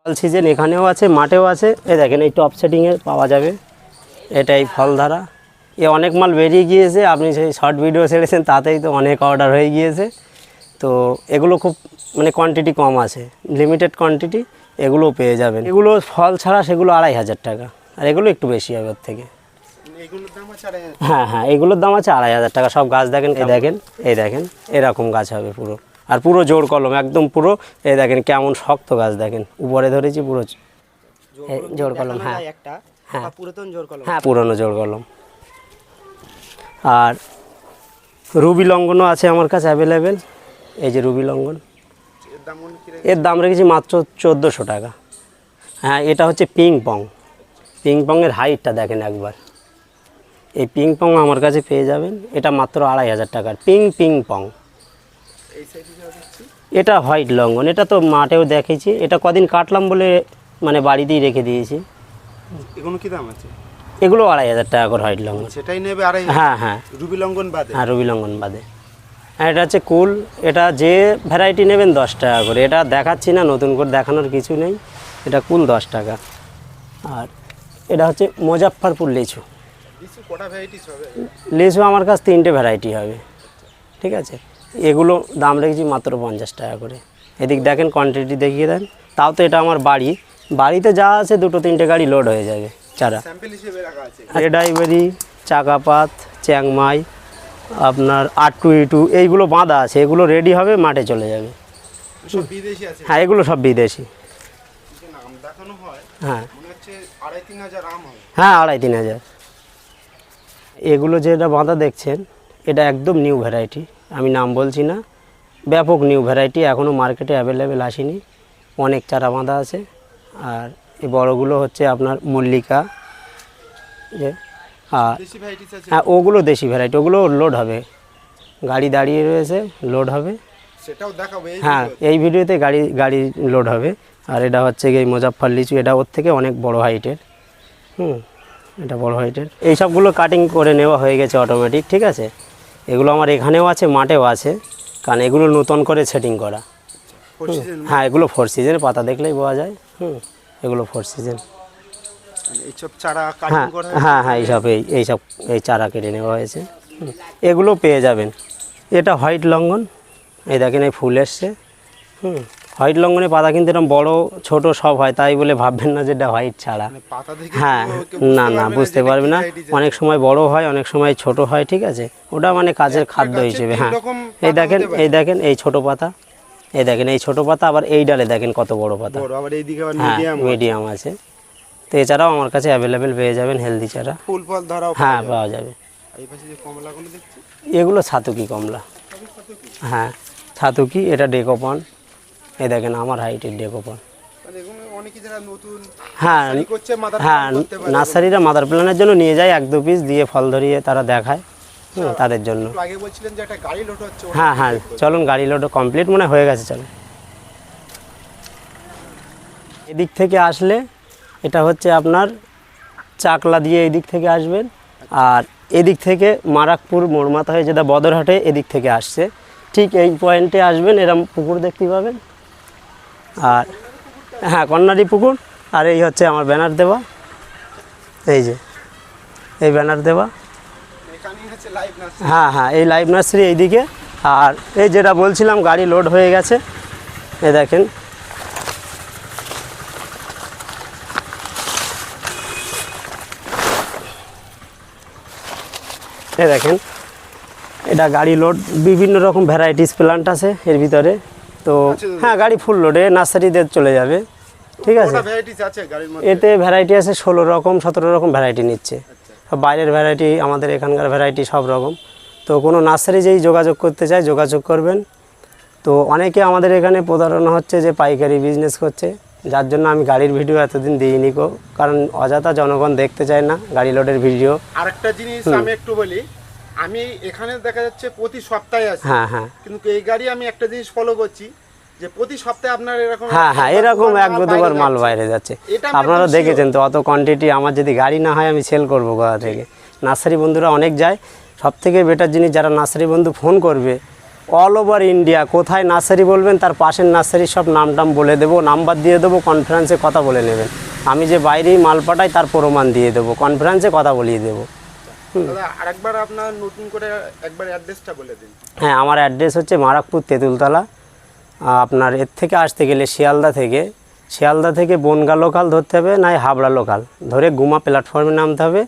ফল season এখানেও আছে, মাঠেও আছে। এই দেখেন এই টপ সেটিংয়ে পাওয়া যাবে, এটাই ফলধারা। এ অনেক মাল বেরিয়ে গিয়েছে, আপনি সেই শর্ট ভিডিও ছেড়েছেন তাতেই তো অনেক অর্ডার হয়ে গিয়েছে। তো এগুলো খুব মানে কোয়ান্টিটি কম আছে, লিমিটেড কোয়ান্টিটি, এগুলোও পেয়ে যাবেন। এগুলো ফল ছাড়া সেগুলো 2500 টাকা, আর এগুলো একটু বেশি হবে ওর থেকে। হ্যাঁ হ্যাঁ, এগুলোর দাম আছে 2500 টাকা। সব গাছ দেখেন, এই দেখেন এরকম গাছ হবে পুরো, আর পুরো জোর কলম একদম পুরো। এই দেখেন কেমন শক্ত গাছ, দেখেন উপরে ধরেছি পুরো জোর কলম। হ্যাঁ হ্যাঁ, পুরনো জোর কলম। আর রুবি লঙ্ঘনও আছে আমার কাছে অ্যাভেলেবেল। এই যে রুবি লঙ্ঘন, এর দাম রেখেছি মাত্র 1400 টাকা। হ্যাঁ, এটা হচ্ছে পিং পং। পিং পংয়ের হাইটটা দেখেন একবার। এই পিং পং আমার কাছে পেয়ে যাবেন, এটা মাত্র 2500 টাকার পিং পং। এটা হোয়াইট লঙ্ঘন, এটা তো মাঠেও দেখেছি। এটা কদিন কাটলাম বলে মানে বাড়িতেই রেখে দিয়েছি। এগুলো কি দাম আছে? এগুলো 2500 টাকা করে হোয়াইট লঙ্ঘন। সেটাই নেবে 2500? হ্যাঁ হ্যাঁ, রুবি লঙ্ঘন বাদে? হ্যাঁ, রুবি লঙ্ঘন বাদে। হ্যাঁ, এটা হচ্ছে কুল। এটা যে ভ্যারাইটি নেবেন 10 টাকা করে। এটা দেখাচ্ছি না, নতুন করে দেখানোর কিছু নেই। এটা কুল 10 টাকা। আর এটা হচ্ছে মুজাফফরপুর লিচু। লিচু আমার কাছে 3টে ভ্যারাইটি হবে, ঠিক আছে। এগুলো দাম রেখেছি মাত্র 50 টাকা করে। এদিক দেখেন, কোয়ান্টিটি দেখিয়ে দেন। তাও তো এটা আমার বাড়িতে যা আছে 2-3টে গাড়ি লোড হয়ে যাবে চারা। রেড আইভরি, চাকাপাত, চ্যাংমাই, আপনার R2E2 এইগুলো বাঁধা আছে, এগুলো রেডি হবে, মাঠে চলে যাবে। হ্যাঁ, এগুলো সব বিদেশি। হ্যাঁ হ্যাঁ, 2,500-3,000। এগুলো যেটা বাঁধা দেখছেন, এটা একদম নিউ ভ্যারাইটি, আমি নাম বলছি না। ব্যাপক নিউ ভ্যারাইটি, এখনও মার্কেটে অ্যাভেলেবেল আসেনি। অনেক চারা বাঁধা আছে। আর এই বড়গুলো হচ্ছে আপনার মল্লিকা। আর হ্যাঁ, ওগুলো দেশি ভ্যারাইটি, ওগুলো লোড হবে, গাড়ি দাঁড়িয়ে রয়েছে, লোড হবে। হ্যাঁ, এই ভিডিওতে গাড়ি লোড হবে। আর এটা হচ্ছে এই মুজাফফর লিচু, এটা ওর থেকে অনেক বড় হাইটের। এটা বড় হাইটের। এই সবগুলো কাটিং করে নেওয়া হয়ে গেছে অটোমেটিক, ঠিক আছে। এগুলো আমার এখানেও আছে, মাঠেও আছে, কারণ এগুলো নতুন করে সেটিং করা। হ্যাঁ, এগুলো 4 সিজন, পাতা দেখলেই বোঝা যায়। এগুলো 4 সিজন। হ্যাঁ হ্যাঁ, এই চারা কেটে নেওয়া হয়েছে। এগুলো পেয়ে যাবেন। এটা হোয়াইট লঙ্ঘন, এই দেখেন এই ফুল এসছে। হোয়াইট লঙ্ঘনে পাতা কিন্তু এরকম বড় ছোট সব হয়, তাই বলে ভাববেন না যে এটা হোয়াইট ছাড়া। হ্যাঁ, না বুঝতে পারবে না। অনেক সময় বড় হয়, অনেক সময় ছোট হয়, ঠিক আছে। ওটা মানে কাজের খাদ্য হিসেবে। হ্যাঁ, এই দেখেন এই ছোট পাতা, এই দেখেন এই ছোট পাতা, আবার এই ডালে দেখেন কত বড় পাতা। হ্যাঁ, মিডিয়াম আছে। তো এছাড়াও আমার কাছে অ্যাভেলেবেল পেয়ে যাবেন হেলদি চারা। হ্যাঁ, পাওয়া যাবে। এগুলো ছাতুকি কমলা। হ্যাঁ, ছাতুকি। এটা ডেকোপন, এই দেখেন আমার হাইটের ডেকোপন। হ্যাঁ হ্যাঁ, নার্সারিরা মাদার প্ল্যানের জন্য নিয়ে যায়, 1-2 পিস দিয়ে ফল ধরিয়ে তারা দেখায় তাদের জন্য। হ্যাঁ হ্যাঁ, চলুন, গাড়ি লোড কমপ্লিট মনে হয়ে গেছে, চলুন। এদিক থেকে আসলে এটা হচ্ছে আপনার চাকলা দিয়ে এদিক থেকে আসবেন, আর এদিক থেকে মারাকপুর মোড়মাথা হয়ে যেটা বদরহাটে এদিক থেকে আসছে, ঠিক এই পয়েন্টে আসবেন, এরম পুকুর দেখতে পাবেন। আর হ্যাঁ, কর্নারি পুকুর। আর এই হচ্ছে আমার ব্যানার দেওয়া, এই যে এই ব্যানার দেওয়া। হ্যাঁ হ্যাঁ, এই লাইভ নার্সারি এইদিকে। আর এই যেটা বলছিলাম, গাড়ি লোড হয়ে গেছে, এই দেখেন। এই দেখেন, এটা গাড়ি লোড, বিভিন্ন রকম ভ্যারাইটিস প্লান্ট আছে এর ভিতরে। তো হ্যাঁ, গাড়ি ফুল লোডে নার্সারিতে চলে যাবে, ঠিক আছে। এতে ভ্যারাইটি আছে 16 রকম 17 রকম ভ্যারাইটি নিচ্ছে। বাইরের ভ্যারাইটি, আমাদের এখানকার ভ্যারাইটি সব রকম। তো কোনো নার্সারি যেই যোগাযোগ করতে চায় যোগাযোগ করবেন। তো অনেকে আমাদের এখানে প্রতারণা হচ্ছে যে পাইকারি বিজনেস করছে, যার জন্য আমি গাড়ির ভিডিও এতদিন দিইনি, কারণ অযথা জনগণ দেখতে চায় না গাড়ি লোডের ভিডিও। আরেকটা জিনিস আমি একটু বলি, আমি এখানে দেখা যাচ্ছে প্রতি সপ্তাহে আসি। হ্যাঁ হ্যাঁ, কিন্তু এই গাড়ি আমি একটা জিনিস ফলো করছি, যে প্রতি সপ্তাহে আপনার এরকম। হ্যাঁ হ্যাঁ, এরকম 1-2বার মাল বাইরে যাচ্ছে, আপনারা দেখেছেন তো। অত কোয়ান্টিটি আমার যদি গাড়ি না হয় আমি সেল করবো কোথা থেকে? নার্সারি বন্ধুরা অনেক যায়। সব থেকে বেটার জিনিস, যারা নার্সারি বন্ধু ফোন করবে অল ওভার ইন্ডিয়া কোথায় নার্সারি বলবেন তার পাশের নার্সারির সব নাম বলে দেবো, নাম্বার দিয়ে দেবো, কনফারেন্সে কথা বলে নেবেন। আমি যে বাইরেই মাল পাঠাই তার প্রমাণ দিয়ে দেবো, কনফারেন্সে কথা বলিয়ে দেবো। দাদা আরেকবার আপনার নতুন করে একবার অ্যাড্রেসটা বলে দিন। হ্যাঁ, আমার অ্যাড্রেস হচ্ছে মারাকপুর তেঁতুলতলা। আপনার এর থেকে আসতে গেলে শিয়ালদা থেকে বনগা লোকাল ধরতে হবে, নয় হাবড়া লোকাল ধরে গুমা প্ল্যাটফর্মে নামতে হবে।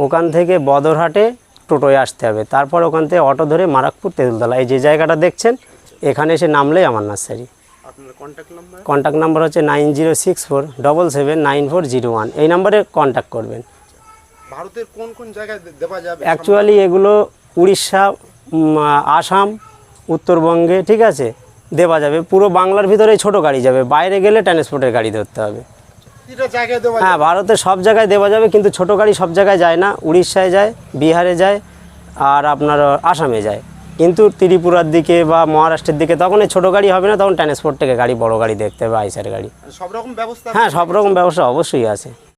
ওখান থেকে বদরহাটে টোটোয় আসতে হবে, তারপর ওখান থেকে অটো ধরে মারাকপুর তেঁতুলতলা এই যে জায়গাটা দেখছেন এখানে এসে নামলেই আমার নার্সারি। আপনার কন্ট্যাক্ট নাম্বার? কন্ট্যাক্ট নাম্বার হচ্ছে 9064779001। এই নাম্বারে কন্ট্যাক্ট করবেন। ভারতের কোন কোন জায়গায় দেওয়া যাবে? অ্যাকচুয়ালি এগুলো উড়িষ্যা, আসাম, উত্তরবঙ্গে ঠিক আছে দেওয়া যাবে। পুরো বাংলার ভিতরেই ছোটো গাড়ি যাবে, বাইরে গেলে ট্রান্সপোর্টের গাড়ি ধরতে হবে। এটা জায়গায় দেওয়া হ্যাঁ, ভারতের সব জায়গায় দেওয়া যাবে, কিন্তু ছোটো গাড়ি সব জায়গায় যায় না। উড়িষ্যায় যায়, বিহারে যায়, আর আপনার আসামে যায়। কিন্তু ত্রিপুরার দিকে বা মহারাষ্ট্রের দিকে তখন এই ছোটো গাড়ি হবে না, তখন ট্রান্সপোর্ট থেকে গাড়ি, বড় গাড়ি দেখতে হবে, আইসার গাড়ি। সব রকম ব্যবস্থা? হ্যাঁ, সব রকম ব্যবস্থা অবশ্যই আছে।